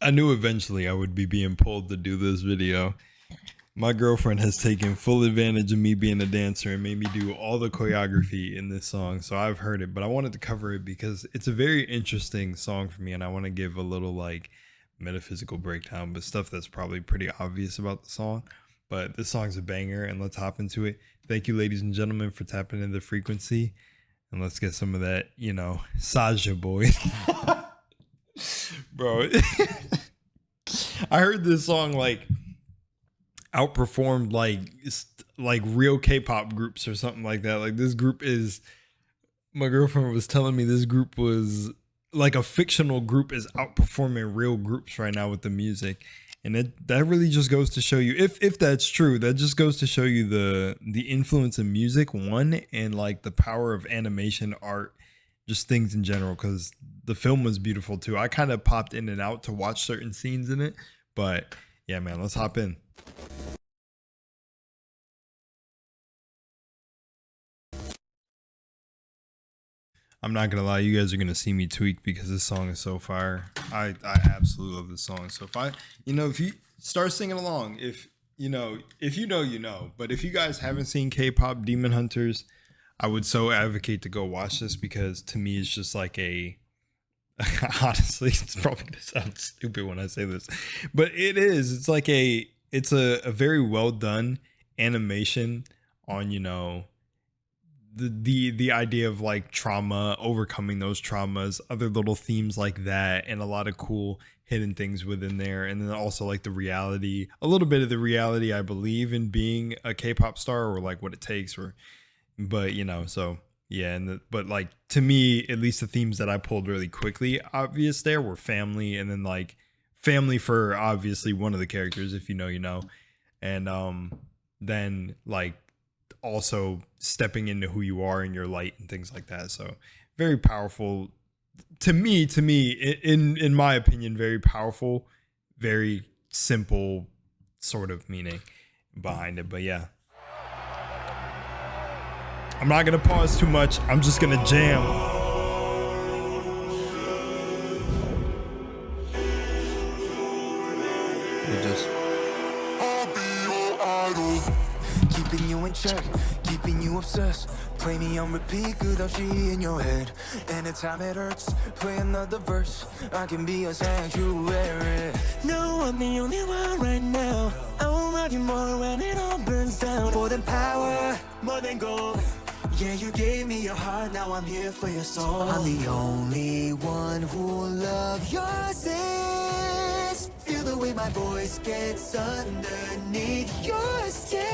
I knew eventually I would be being pulled to do this video. My girlfriend has taken full advantage of me being a dancer and made me do all the choreography in this song. So I've heard it, but I wanted to cover it because it's a very interesting song for me, and I want to give a little like metaphysical breakdown, but stuff that's probably pretty obvious about the song. But this song's a banger, and let's hop into it. Thank you, ladies and gentlemen, for tapping into the frequency, and let's get some of that, you know, Saja boy. Bro, I heard this song like outperformed like real K-pop groups or something like that. Like this group is, my girlfriend was telling me this group was like a fictional group is outperforming real groups right now with the music. And that really just goes to show you, if that's true, that just goes to show you the influence of music, one, and like the power of animation, art, just things in general, because the film was beautiful too. I kind of popped in and out to watch certain scenes in it, but yeah, man, let's hop in. I'm not gonna lie, you guys are gonna see me tweak because this song is so fire. I absolutely love this song. So if you start singing along, if you know, you know. But if you guys haven't seen K-pop Demon Hunters, I would so advocate to go watch this, because to me it's just like a honestly, it's probably gonna sound stupid when I say this, but it is. It's like it's a very well done animation on, you know, the idea of like trauma, overcoming those traumas, other little themes like that, and a lot of cool hidden things within there. And then also like the reality, a little bit of the reality, I believe, in being a K-pop star, or like what it takes, but you know, so yeah. But like, to me, at least the themes that I pulled really quickly obvious there were family, and then like family for obviously one of the characters, if you know, you know, and then like also stepping into who you are and your light and things like that. So very powerful to me, in my opinion, very powerful, very simple sort of meaning behind it. But yeah, I'm not gonna pause too much. I'm just gonna jam. Keeping you in check, keeping you obsessed. Play me on repeat, good up in your head. Anytime it hurts, play another verse. I can be a sanctuary. No, I'm the only one right now. I will love you more when it all burns down. More than power, more than gold. Yeah, you gave me your heart, now I'm here for your soul. I'm the only one who'll love your sins. Feel the way my voice gets underneath your skin.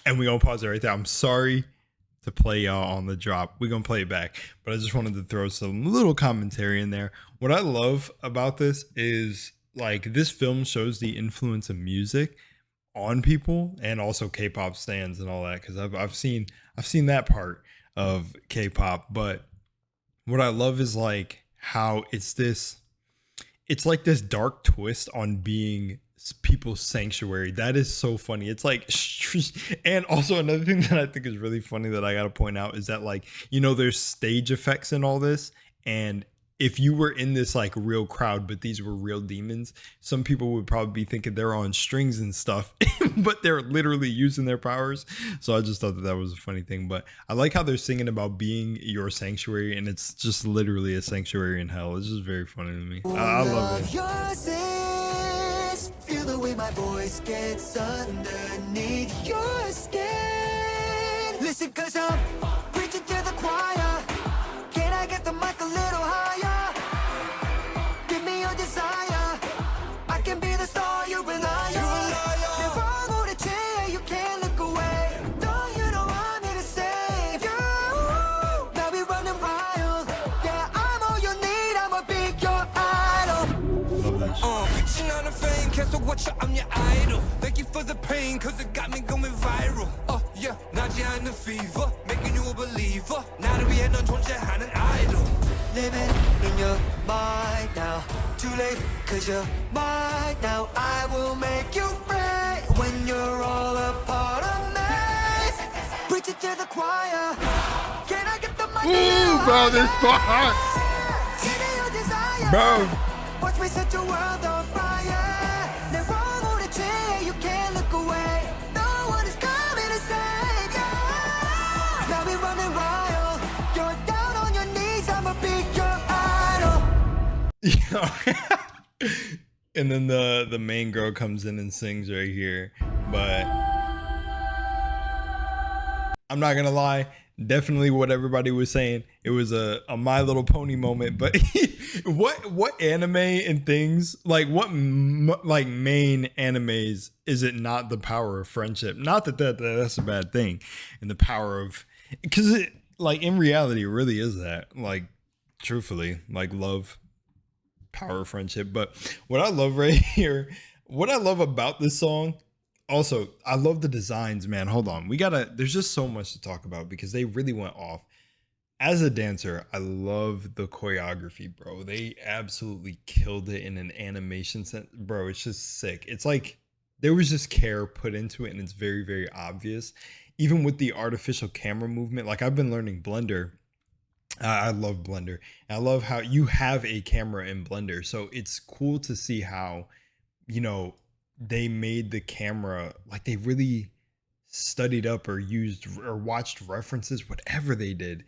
And we're gonna pause it right there. I'm sorry to play y'all on the drop. We're gonna play it back, but I just wanted to throw some little commentary in there. What I love about this is like this film shows the influence of music on people, and also K-pop stands and all that, because I've seen that part of K-pop. But what I love is like how it's like this dark twist on being people's sanctuary. That is so funny. It's like, and also another thing that I think is really funny that I gotta point out is that, like, you know, there's stage effects in all this, and if you were in this like real crowd, but these were real demons, some people would probably be thinking they're on strings and stuff, but they're literally using their powers. So I just thought that was a funny thing. But I like how they're singing about being your sanctuary, and it's just literally a sanctuary in hell. It's just very funny to me. I love it. Feel the way my voice gets underneath your skin. Listen, cause I'm preaching to the choir. Can I get the mic a little higher? Give me your desire. I can be the star you rely on. Never gonna change, you can't look away. Don't you know I'm here to save you? Now we running wild. Yeah, I'm all you need. I'ma be your idol. Reaching out of fame, cancel what you, I'm your idol. Thank you for the pain, cause it got me going viral. Oh yeah, 나지 않는 fever, making you a believer. 나를 위해 넌 존재하는 idol. Living in your mind now. Too late, cause you're mine now. I will make you free when you're all a part of me. Preach it to the choir. Can I get the mic? Ooh, bro, this part. Give me your desire. Bro. Watch me set your world on fire. Never wanna change, you can't look away. No one is coming to save you. Now we running wild. You're down on your knees, I'ma be your idol. And then the main girl comes in and sings right here. But I'm not gonna lie, definitely what everybody was saying. It was a My Little Pony moment. But what anime and things like like main animes is it not the power of friendship? Not that's a bad thing, and the power of, because it, like, in reality it really is that, like, truthfully, like, love, power of friendship. But what I love right here, what I love about this song, also I love the designs, man. Hold on, there's just so much to talk about because they really went off. As a dancer, I love the choreography, bro. They absolutely killed it in an animation sense, bro. It's just sick. It's like there was just care put into it, and it's very, very obvious. Even with the artificial camera movement, like, I've been learning Blender. I love Blender. And I love how you have a camera in Blender. So it's cool to see how, you know, they made the camera, like, they really studied up or used or watched references, whatever they did,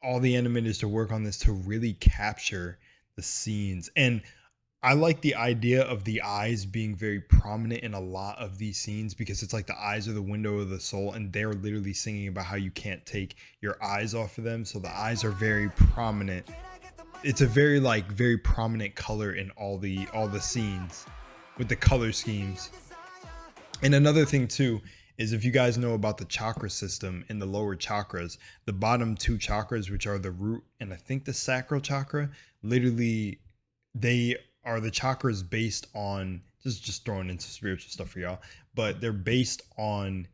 all the animators to work on this to really capture the scenes. And I like the idea of the eyes being very prominent in a lot of these scenes, because it's like the eyes are the window of the soul, and they're literally singing about how you can't take your eyes off of them. So the eyes are very prominent. It's a very, like, very prominent color in all the scenes with the color schemes. And another thing too is, if you guys know about the chakra system in the lower chakras, the bottom two chakras, which are the root and I think the sacral chakra, literally they are the chakras based on, just throwing into spiritual stuff for y'all, but they're based on,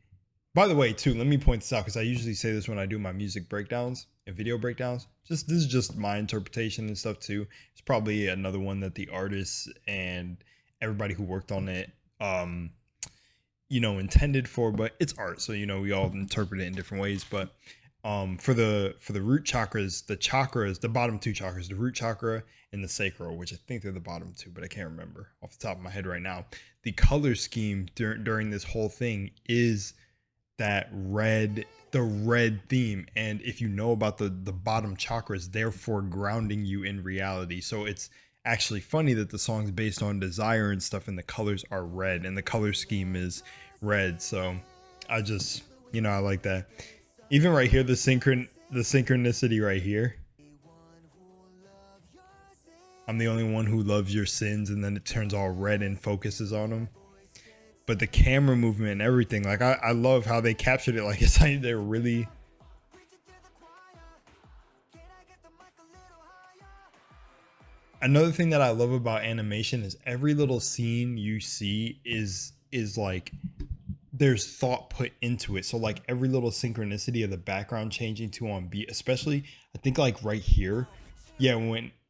by the way too, let me point this out because I usually say this when I do my music breakdowns and video breakdowns. This is just my interpretation and stuff too. It's probably another one that the artists and everybody who worked on it you know, intended for, but it's art, so, you know, we all interpret it in different ways. But for the root chakras, the bottom two chakras, the root chakra and the sacral, which I think they're the bottom two, but I can't remember off the top of my head right now. The color scheme during this whole thing is that the red theme. And if you know about the bottom chakras, therefore grounding you in reality. So it's actually funny that the song's based on desire and stuff, and the colors are red, and the color scheme is red. So I just, you know, I like that. Even right here, the synchronicity right here. I'm the only one who loves your sins, and then it turns all red and focuses on them. But the camera movement and everything, like, I love how they captured it. Like, it's like they're really, another thing that I love about animation is every little scene you see is like, there's thought put into it. So, like, every little synchronicity of the background changing to on beat, especially I think like right here, yeah,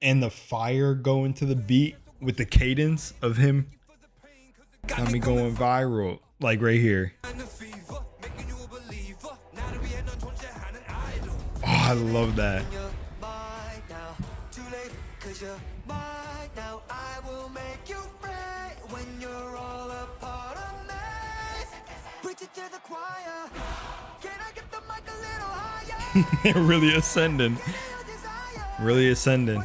and the fire going to the beat with the cadence of him got me going viral, like right here. Oh, I love that. They're really ascending. Really ascending.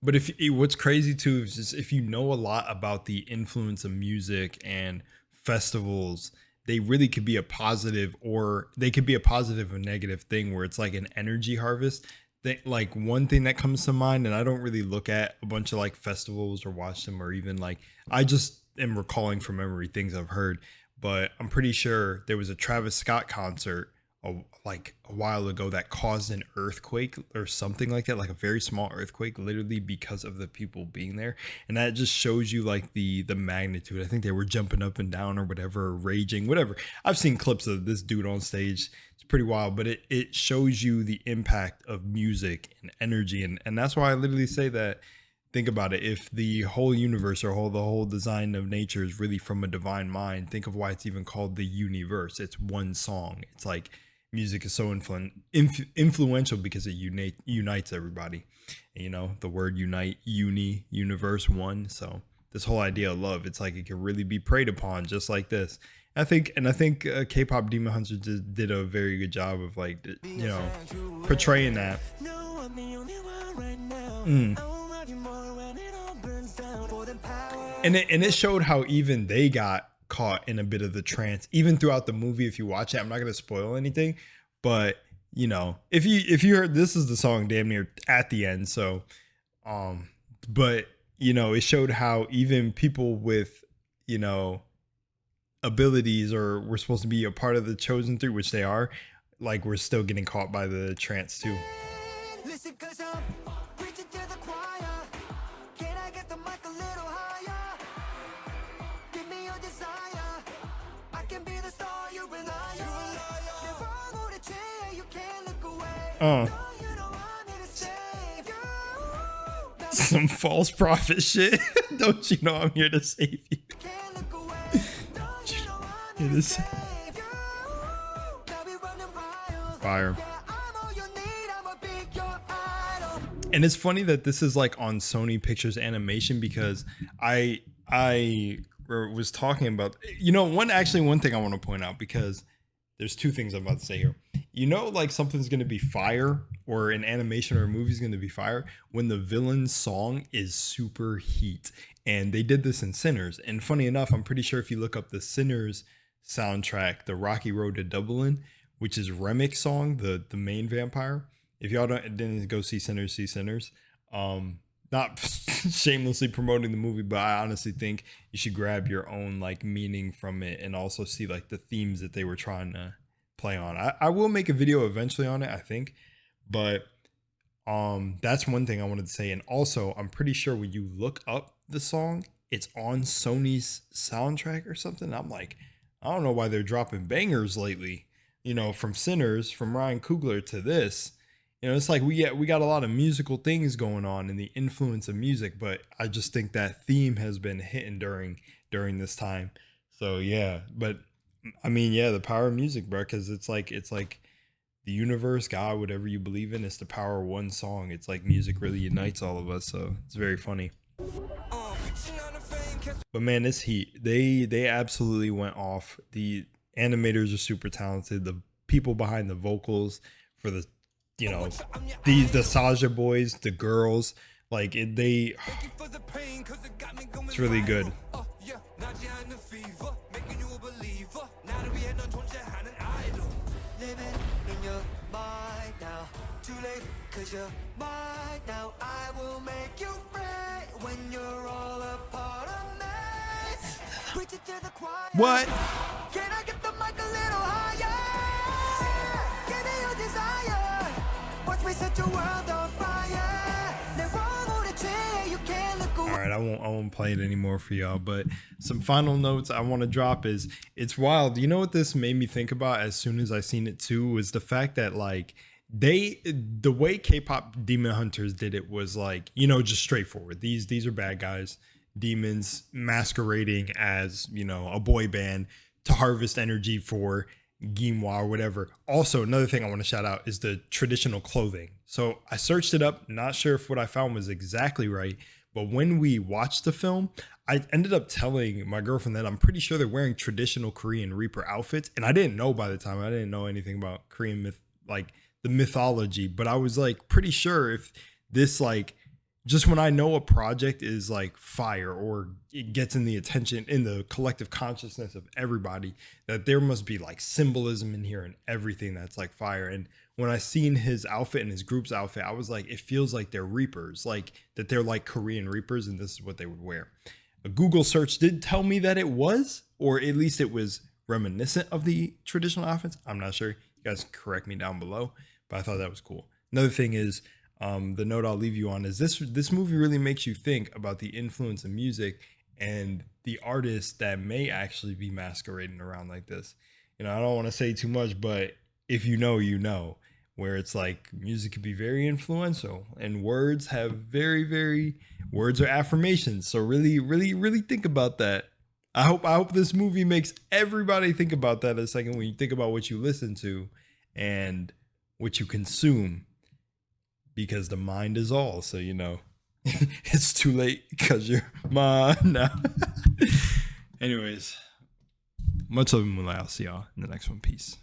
But what's crazy too is just, if you know a lot about the influence of music and festivals, they really could be a positive, or they could be a positive or negative thing, where it's like an energy harvest. Like, one thing that comes to mind, and I don't really look at a bunch of like festivals or watch them, or even like, I just am recalling from memory things I've heard, but I'm pretty sure there was a Travis Scott concert like a while ago that caused an earthquake or something like that, like a very small earthquake, literally because of the people being there. And that just shows you like the magnitude. I think they were jumping up and down or whatever, raging, whatever. I've seen clips of this dude on stage. It's pretty wild, but it shows you the impact of music and energy. And that's why I literally say that, think about it, if the whole universe or the whole design of nature is really from a divine mind, think of why it's even called the universe. It's one song. It's like music is so influential because it unites everybody. And, you know, the word unite, uni, universe, one. So this whole idea of love, it's like it can really be preyed upon just like this. I think K-pop Demon Hunters did a very good job of, like, you know, portraying that. And it showed how even they got caught in a bit of the trance, even throughout the movie. If you watch it, I'm not gonna spoil anything, but you know, if you heard, this is the song damn near at the end. So, but you know, it showed how even people with, you know, abilities, or we're supposed to be a part of the chosen three, which they are, like, we're still getting caught by the trance too. Listen, 'cause I'm preaching to the choir. Can I get the mic a little higher? Give me your desire. I can be the star you rely on. Never go to chair, you can't look away. No, you know I'm here to save you. Some false prophet shit. Don't you know I'm here to save you? Can't look away. No, you know I'm It here to is save you. Now we running wild. fire. Yeah, I'm all you need. I'ma be your idol. And it's funny that this is like on Sony Pictures Animation, because I was talking about, you know, one thing I want to point out, because there's two things I'm about to say here. You know, like, something's going to be fire, or an animation or a movie is going to be fire, when the villain's song is super heat. And they did this in Sinners. And funny enough, I'm pretty sure if you look up the Sinners soundtrack, the Rocky Road to Dublin, which is Remic's song, the main vampire. If y'all didn't go see Sinners, see Sinners. Not shamelessly promoting the movie, but I honestly think you should grab your own, like, meaning from it, and also see, like, the themes that they were trying to play on. I will make a video eventually on it, I think, but that's one thing I wanted to say. And also, I'm pretty sure when you look up the song, it's on Sony's soundtrack or something. I'm like, I don't know why they're dropping bangers lately, you know, from Sinners, from Ryan Coogler to this. You know, it's like we got a lot of musical things going on in the influence of music, but I just think that theme has been hitting during this time. So yeah, but I mean, yeah, the power of music, bro, because it's like the universe, God, whatever you believe in, it's the power of one song. It's like music really unites all of us, so it's very funny. But man, this heat, they absolutely went off. The animators are super talented. The people behind the vocals for the, you know, the Saja boys, the girls, like it's really good. Living in your mind now. Too late, 'cause you're mine now. I will make you free when you're all a part of me. Preach it to the choir. What? Can I get the mic a little higher? Give me your desire. Watch me set your world on fire. Never go to chair, you can't look away. All right, I won't play it anymore for y'all, but some final notes I want to drop is, it's wild. You know what this made me think about as soon as I seen it too, was the fact that, like, the way K-pop Demon Hunters did it was, like, you know, just straightforward. These are bad guys, demons masquerading as, you know, a boy band to harvest energy for Gimwa or whatever. Also, another thing I want to shout out is the traditional clothing. So I searched it up, not sure if what I found was exactly right, but when we watched the film, I ended up telling my girlfriend that I'm pretty sure they're wearing traditional Korean Reaper outfits. And I didn't know by the time, I didn't know anything about Korean myth, like the mythology, but I was like pretty sure if this, like, just when I know a project is like fire, or it gets in the attention, in the collective consciousness of everybody, that there must be like symbolism in here and everything that's like fire. And when I seen his outfit and his group's outfit, I was like, it feels like they're Reapers, like that they're like Korean Reapers, and this is what they would wear. A Google search did tell me that it was, or at least it was reminiscent of the traditional outfits. I'm not sure. You guys can correct me down below, but I thought that was cool. Another thing is, the note I'll leave you on is this movie really makes you think about the influence of music and the artists that may actually be masquerading around like this. You know, I don't want to say too much, but if you know, you know, where it's like music can be very influential, and words have words are affirmations. So really think about that. I hope this movie makes everybody think about that a second when you think about what you listen to, and what you consume, because the mind is all. So, you know, it's too late because you're mind now. Anyways, much love and Moonlight. I'll see y'all in the next one. Peace.